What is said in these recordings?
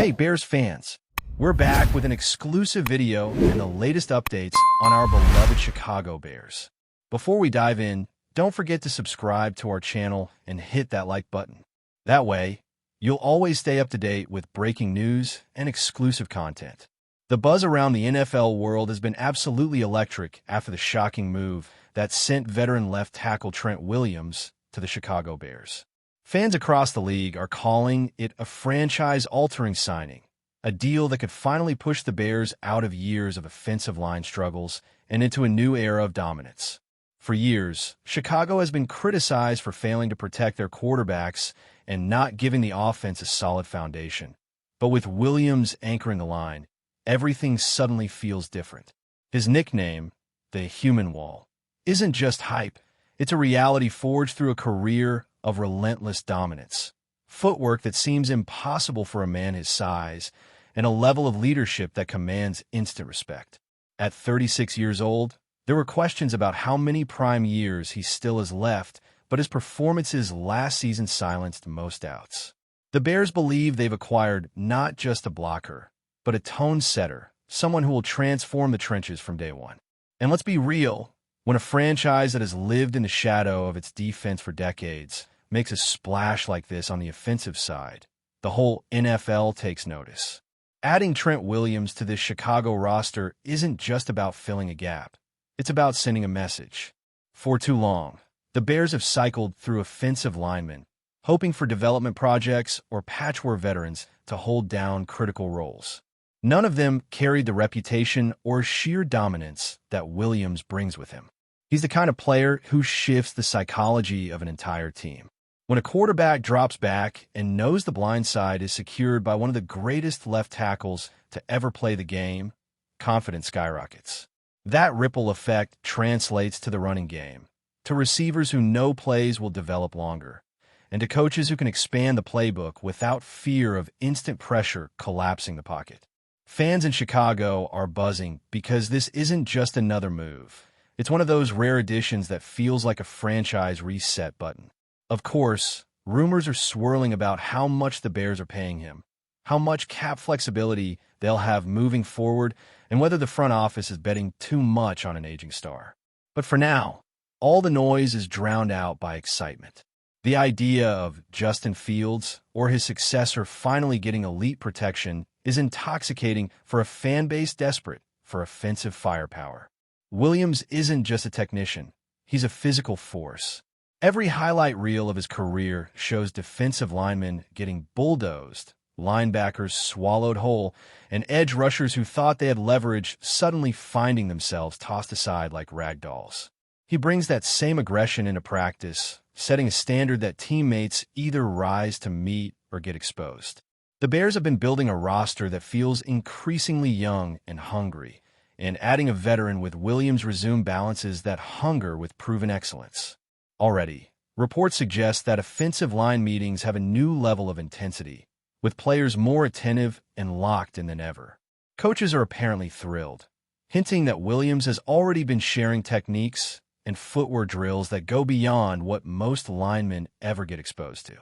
Hey Bears fans, we're back with an exclusive video and the latest updates on our beloved Chicago Bears. Before we dive in, don't forget to subscribe to our channel and hit that like button. That way, you'll always stay up to date with breaking news and exclusive content. The buzz around the NFL world has been absolutely electric after the shocking move that sent veteran left tackle Trent Williams to the Chicago Bears. Fans across the league are calling it a franchise-altering signing, a deal that could finally push the Bears out of years of offensive line struggles and into a new era of dominance. For years, Chicago has been criticized for failing to protect their quarterbacks and not giving the offense a solid foundation. But with Williams anchoring the line, everything suddenly feels different. His nickname, the Human Wall, isn't just hype. It's a reality forged through a career of relentless dominance, footwork that seems impossible for a man his size, and a level of leadership that commands instant respect. At 36 years old, there were questions about how many prime years he still has left, but his performances last season silenced most doubts. The Bears believe they've acquired not just a blocker, but a tone setter, someone who will transform the trenches from day one. And let's be real, when a franchise that has lived in the shadow of its defense for decades makes a splash like this on the offensive side, the whole NFL takes notice. Adding Trent Williams to this Chicago roster isn't just about filling a gap. It's about sending a message. For too long, the Bears have cycled through offensive linemen, hoping for development projects or patchwork veterans to hold down critical roles. None of them carried the reputation or sheer dominance that Williams brings with him. He's the kind of player who shifts the psychology of an entire team. When a quarterback drops back and knows the blind side is secured by one of the greatest left tackles to ever play the game, confidence skyrockets. That ripple effect translates to the running game, to receivers who know plays will develop longer, and to coaches who can expand the playbook without fear of instant pressure collapsing the pocket. Fans in Chicago are buzzing because this isn't just another move. It's one of those rare additions that feels like a franchise reset button. Of course, rumors are swirling about how much the Bears are paying him, how much cap flexibility they'll have moving forward, and whether the front office is betting too much on an aging star. But for now, all the noise is drowned out by excitement. The idea of Justin Fields or his successor finally getting elite protection is intoxicating for a fan base desperate for offensive firepower. Williams isn't just a technician. He's a physical force. Every highlight reel of his career shows defensive linemen getting bulldozed, linebackers swallowed whole, and edge rushers who thought they had leverage suddenly finding themselves tossed aside like rag dolls. He brings that same aggression into practice, setting a standard that teammates either rise to meet or get exposed. The Bears have been building a roster that feels increasingly young and hungry, and adding a veteran with Williams resume balances that hunger with proven excellence. Already, reports suggest that offensive line meetings have a new level of intensity, with players more attentive and locked in than ever. Coaches are apparently thrilled, hinting that Williams has already been sharing techniques and footwork drills that go beyond what most linemen ever get exposed to.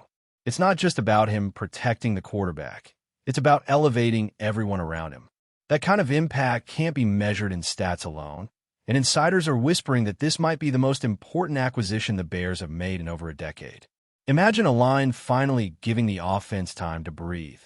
It's not just about him protecting the quarterback. It's about elevating everyone around him. That kind of impact can't be measured in stats alone, and insiders are whispering that this might be the most important acquisition the Bears have made in over a decade. Imagine a line finally giving the offense time to breathe.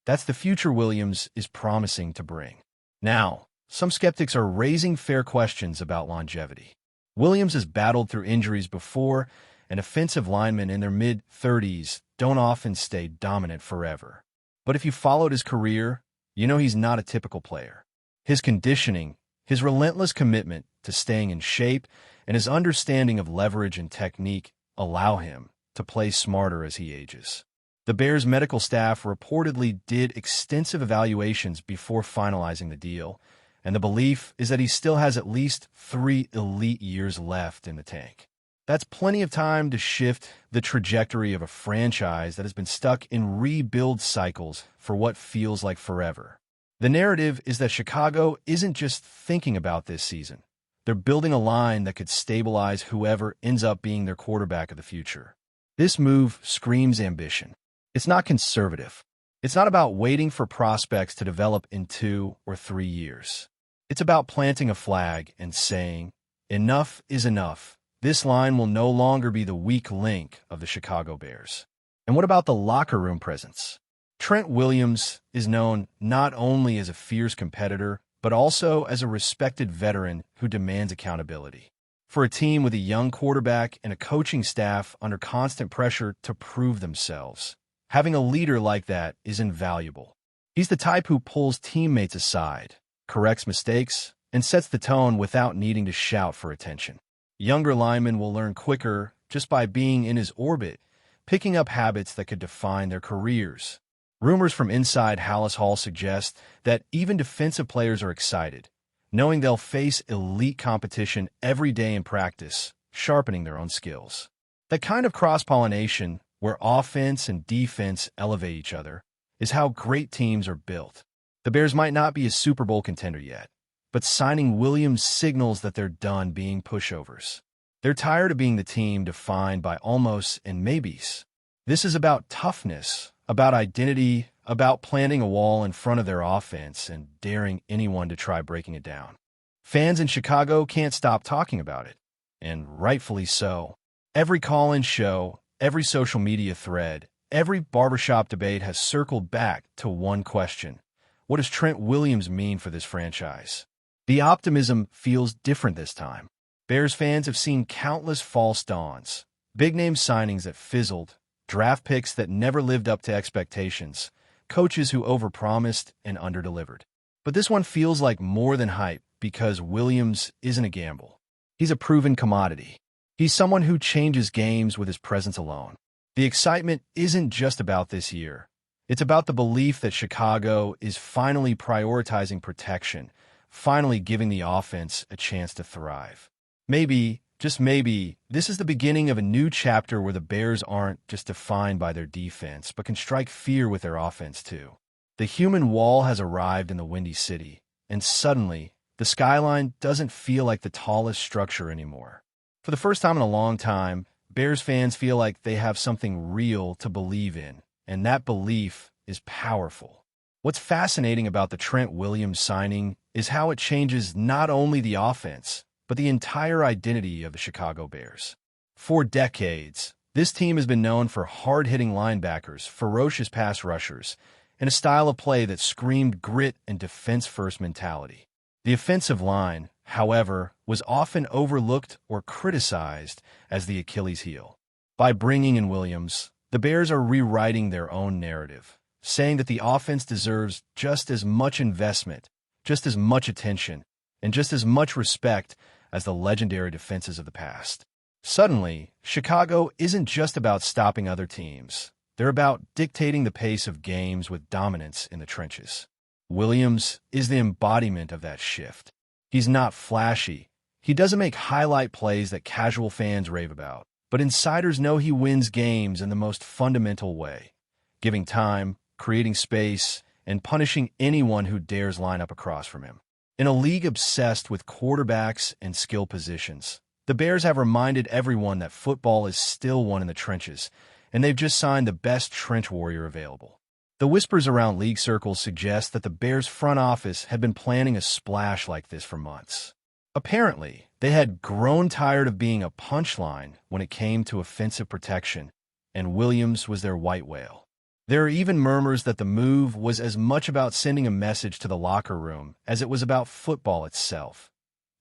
That's the future Williams is promising to bring. Now, some skeptics are raising fair questions about longevity. Williams has battled through injuries before, and offensive linemen in their mid-30s don't often stay dominant forever. But if you followed his career, you know he's not a typical player. His conditioning, his relentless commitment to staying in shape, and his understanding of leverage and technique allow him to play smarter as he ages. The Bears' medical staff reportedly did extensive evaluations before finalizing the deal, and the belief is that he still has at least 3 elite years left in the tank. That's plenty of time to shift the trajectory of a franchise that has been stuck in rebuild cycles for what feels like forever. The narrative is that Chicago isn't just thinking about this season. They're building a line that could stabilize whoever ends up being their quarterback of the future. This move screams ambition. It's not conservative. It's not about waiting for prospects to develop in 2 or 3 years. It's about planting a flag and saying, enough is enough. This line will no longer be the weak link of the Chicago Bears. And what about the locker room presence? Trent Williams is known not only as a fierce competitor, but also as a respected veteran who demands accountability. For a team with a young quarterback and a coaching staff under constant pressure to prove themselves, having a leader like that is invaluable. He's the type who pulls teammates aside, corrects mistakes, and sets the tone without needing to shout for attention. Younger linemen will learn quicker just by being in his orbit, picking up habits that could define their careers. Rumors from inside Halas Hall suggest that even defensive players are excited, knowing they'll face elite competition every day in practice, sharpening their own skills. That kind of cross-pollination, where offense and defense elevate each other, is how great teams are built. The Bears might not be a Super Bowl contender yet, but signing Williams signals that they're done being pushovers. They're tired of being the team defined by almosts and maybes. This is about toughness, about identity, about planting a wall in front of their offense and daring anyone to try breaking it down. Fans in Chicago can't stop talking about it, and rightfully so. Every call-in show, every social media thread, every barbershop debate has circled back to one question. What does Trent Williams mean for this franchise? The optimism feels different this time. Bears fans have seen countless false dawns, big-name signings that fizzled, draft picks that never lived up to expectations, coaches who overpromised and underdelivered. But this one feels like more than hype because Williams isn't a gamble. He's a proven commodity. He's someone who changes games with his presence alone. The excitement isn't just about this year. It's about the belief that Chicago is finally prioritizing protection, finally giving the offense a chance to thrive. Maybe, just maybe, this is the beginning of a new chapter where the Bears aren't just defined by their defense, but can strike fear with their offense too. The human wall has arrived in the Windy City, and suddenly, the skyline doesn't feel like the tallest structure anymore. For the first time in a long time, Bears fans feel like they have something real to believe in, and that belief is powerful. What's fascinating about the Trent Williams signing is how it changes not only the offense, but the entire identity of the Chicago Bears. For decades, this team has been known for hard-hitting linebackers, ferocious pass rushers, and a style of play that screamed grit and defense-first mentality. The offensive line, however, was often overlooked or criticized as the Achilles heel. By bringing in Williams, the Bears are rewriting their own narrative, saying that the offense deserves just as much investment, just as much attention, and just as much respect as the legendary defenses of the past. Suddenly, Chicago isn't just about stopping other teams. They're about dictating the pace of games with dominance in the trenches. Williams is the embodiment of that shift. He's not flashy. He doesn't make highlight plays that casual fans rave about. But insiders know he wins games in the most fundamental way, giving time, creating space, and punishing anyone who dares line up across from him. In a league obsessed with quarterbacks and skill positions, the Bears have reminded everyone that football is still won in the trenches, and they've just signed the best trench warrior available. The whispers around league circles suggest that the Bears front office had been planning a splash like this for months. Apparently, they had grown tired of being a punchline when it came to offensive protection, and Williams was their white whale. There are even murmurs that the move was as much about sending a message to the locker room as it was about football itself.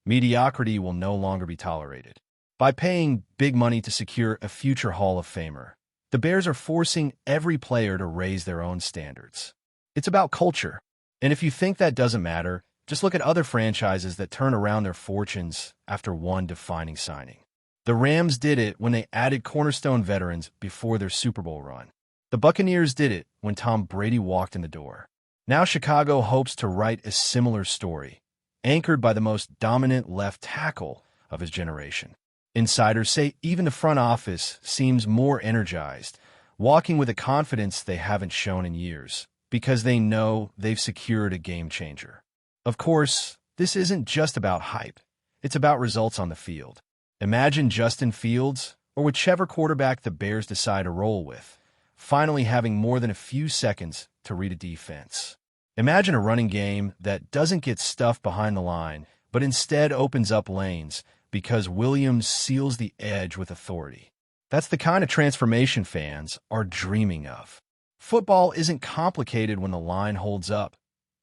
Mediocrity will no longer be tolerated. By paying big money to secure a future Hall of Famer, the Bears are forcing every player to raise their own standards. It's about culture. And if you think that doesn't matter, just look at other franchises that turn around their fortunes after one defining signing. The Rams did it when they added cornerstone veterans before their Super Bowl run. The Buccaneers did it when Tom Brady walked in the door. Now Chicago hopes to write a similar story, anchored by the most dominant left tackle of his generation. Insiders say even the front office seems more energized, walking with a confidence they haven't shown in years, because they know they've secured a game changer. Of course, this isn't just about hype. It's about results on the field. Imagine Justin Fields, or whichever quarterback the Bears decide to roll with, finally having more than a few seconds to read a defense. Imagine a running game that doesn't get stuffed behind the line, but instead opens up lanes because Williams seals the edge with authority. That's the kind of transformation fans are dreaming of. Football isn't complicated when the line holds up.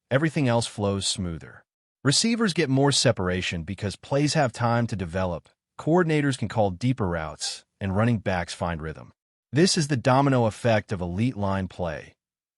Everything else flows smoother. Receivers get more separation because plays have time to develop. Coordinators can call deeper routes, and running backs find rhythm. This is the domino effect of elite line play,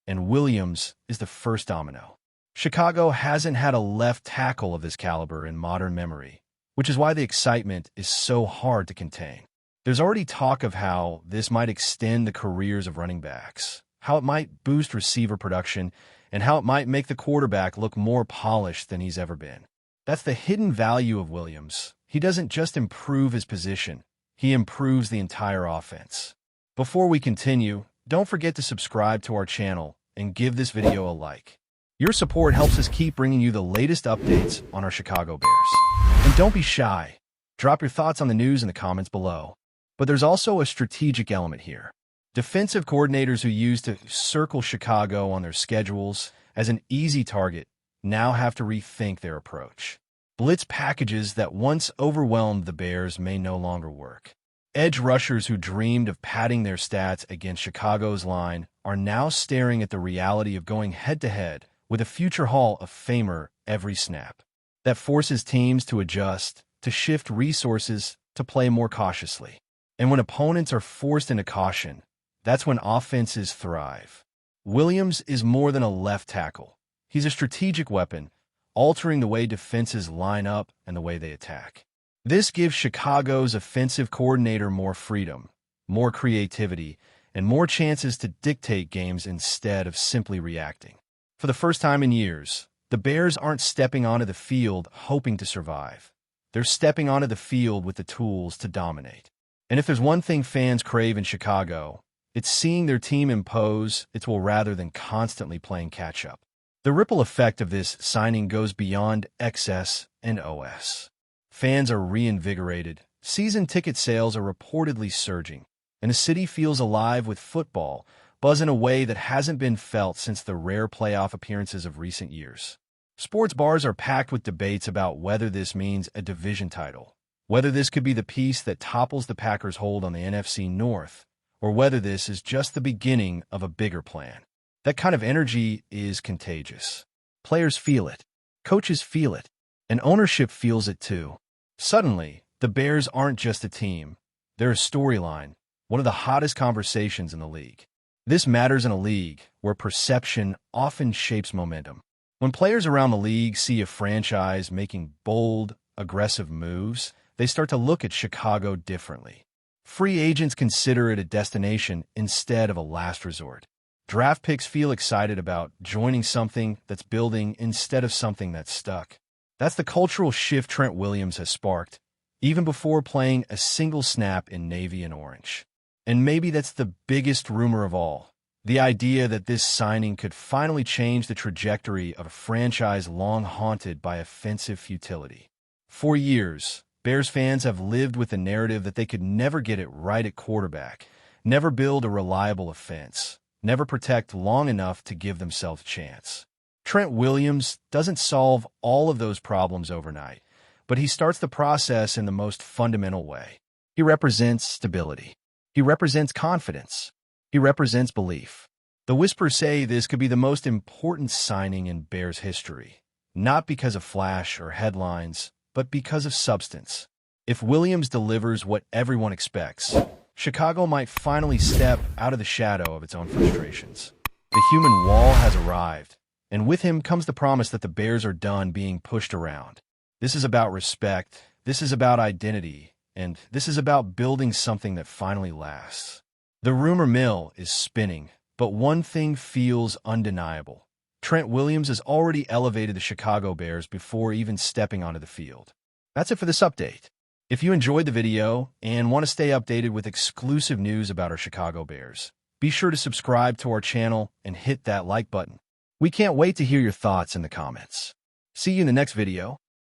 and Williams is the first domino. Chicago hasn't had a left tackle of this caliber in modern memory, which is why the excitement is so hard to contain. There's already talk of how this might extend the careers of running backs, how it might boost receiver production, and how it might make the quarterback look more polished than he's ever been. That's the hidden value of Williams. He doesn't just improve his position, he improves the entire offense. Before we continue, don't forget to subscribe to our channel and give this video a like. Your support helps us keep bringing you the latest updates on our Chicago Bears. And don't be shy. Drop your thoughts on the news in the comments below. But there's also a strategic element here. Defensive coordinators who used to circle Chicago on their schedules as an easy target now have to rethink their approach. Blitz packages that once overwhelmed the Bears may no longer work. Edge rushers who dreamed of padding their stats against Chicago's line are now staring at the reality of going head-to-head with a future Hall of Famer every snap. That forces teams to adjust, to shift resources, to play more cautiously. And when opponents are forced into caution, that's when offenses thrive. Williams is more than a left tackle. He's a strategic weapon, altering the way defenses line up and the way they attack. This gives Chicago's offensive coordinator more freedom, more creativity, and more chances to dictate games instead of simply reacting. For the first time in years, the Bears aren't stepping onto the field hoping to survive. They're stepping onto the field with the tools to dominate. And if there's one thing fans crave in Chicago, it's seeing their team impose its will rather than constantly playing catch-up. The ripple effect of this signing goes beyond XS and OS. Fans are reinvigorated, season ticket sales are reportedly surging, and the city feels alive with football, buzz in a way that hasn't been felt since the rare playoff appearances of recent years. Sports bars are packed with debates about whether this means a division title, whether this could be the piece that topples the Packers' hold on the NFC North, or whether this is just the beginning of a bigger plan. That kind of energy is contagious. Players feel it, coaches feel it, and ownership feels it too. Suddenly, the Bears aren't just a team. They're a storyline, one of the hottest conversations in the league. This matters in a league where perception often shapes momentum. When players around the league see a franchise making bold, aggressive moves, they start to look at Chicago differently. Free agents consider it a destination instead of a last resort. Draft picks feel excited about joining something that's building instead of something that's stuck. That's the cultural shift Trent Williams has sparked, even before playing a single snap in navy and orange. And maybe that's the biggest rumor of all, the idea that this signing could finally change the trajectory of a franchise long haunted by offensive futility. For years, Bears fans have lived with the narrative that they could never get it right at quarterback, never build a reliable offense, never protect long enough to give themselves a chance. Trent Williams doesn't solve all of those problems overnight, but he starts the process in the most fundamental way. He represents stability. He represents confidence. He represents belief. The whispers say this could be the most important signing in Bears history, not because of flash or headlines, but because of substance. If Williams delivers what everyone expects, Chicago might finally step out of the shadow of its own frustrations. The human wall has arrived, and with him comes the promise that the Bears are done being pushed around. This is about respect, this is about identity, and this is about building something that finally lasts. The rumor mill is spinning, but one thing feels undeniable. Trent Williams has already elevated the Chicago Bears before even stepping onto the field. That's it for this update. If you enjoyed the video and want to stay updated with exclusive news about our Chicago Bears, be sure to subscribe to our channel and hit that like button. We can't wait to hear your thoughts in the comments. See you in the next video.